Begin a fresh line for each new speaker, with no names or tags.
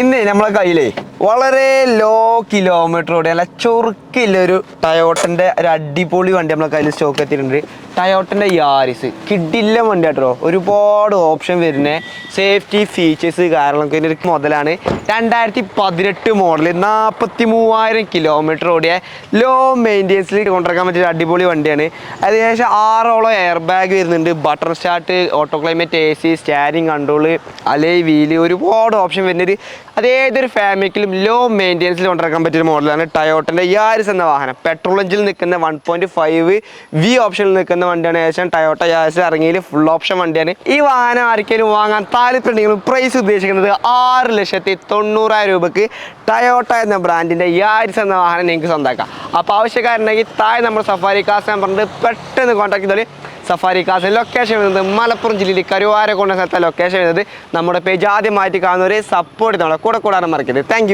ഇന്ന് നമ്മളെ കയ്യിലേ വളരെ ലോ കിലോമീറ്ററോടെ നല്ല ചൊറുക്കില്ലൊരു ടയോട്ടൻ്റെ ഒരു അടിപൊളി വണ്ടി നമ്മളെ കയ്യിൽ സ്റ്റോക്ക് എത്തിയിട്ടുണ്ട്. ടയോട്ടൻ്റെ യാരിസ് കിഡില്ല വണ്ടി കേട്ടോ. ഒരുപാട് ഓപ്ഷൻ വരുന്നത് സേഫ്റ്റി ഫീച്ചേഴ്സ് കാരണം ഒരു മുതലാണ്. 2018 മോഡൽ 43,000 കിലോമീറ്റർ ഓടിയ ലോ മെയിൻ്റെനൻസിൽ കൊണ്ടിറക്കാൻ പറ്റിയ അടിപൊളി വണ്ടിയാണ്. ഏകദേശം 6ഓളം എയർ ബാഗ് വരുന്നുണ്ട്, button start, auto climate, AC, steering control, alloy wheel, ഒരുപാട് ഓപ്ഷൻ വരുന്നൊരു അതേതൊരു ഫാമിലിക്കും ലോ മെയിൻ്റെനൻസിൽ കൊണ്ടിറക്കാൻ പറ്റിയൊരു മോഡലാണ് ടയോട്ടൻ്റെ യാരിസ് എന്ന വാഹനം. പെട്രോൾ എഞ്ചിൽ നിൽക്കുന്ന 1.5 V ഓപ്ഷനിൽ നിൽക്കുന്ന വണ്ടിയാണ്. ഏകദേശം ടയോട്ട യാരിസ് ഇറങ്ങിയിൽ ഫുൾ ഓപ്ഷൻ വണ്ടിയാണ്. ഈ വാഹനം ആർക്കെങ്കിലും വാങ്ങാൻ താല്പര്യമുണ്ടെങ്കിലും പ്രൈസ് ഉദ്ദേശിക്കുന്നത് 6,90,000 രൂപയ്ക്ക് ടയോട്ട എന്ന ബ്രാൻഡിൻ്റെ യാരിസ് എന്ന വാഹനം നിങ്ങൾക്ക് സ്വന്തമാക്കാം. അപ്പോൾ ആവശ്യക്കാരുണ്ടെങ്കിൽ താഴെ നമ്മുടെ സഫാരി കാസ് നമ്പറിൽ പെട്ടെന്ന് കോൺടാക്ട് ചെയ്തോളി. സഫാരി കാസ് ലൊക്കേഷൻ വരുന്നത് മലപ്പുറം ജില്ലയിൽ കരുവാര കൊണ്ട സ്ഥലത്തെ ലൊക്കേഷൻ വരുന്നത്. നമ്മുടെ പേജ് ആദ്യമായിട്ട് കാണുന്നവരെ സപ്പോർട്ട് ചെയ്തോളാം, കൂടെ കൂടാനും മറക്കരുത്. താങ്ക്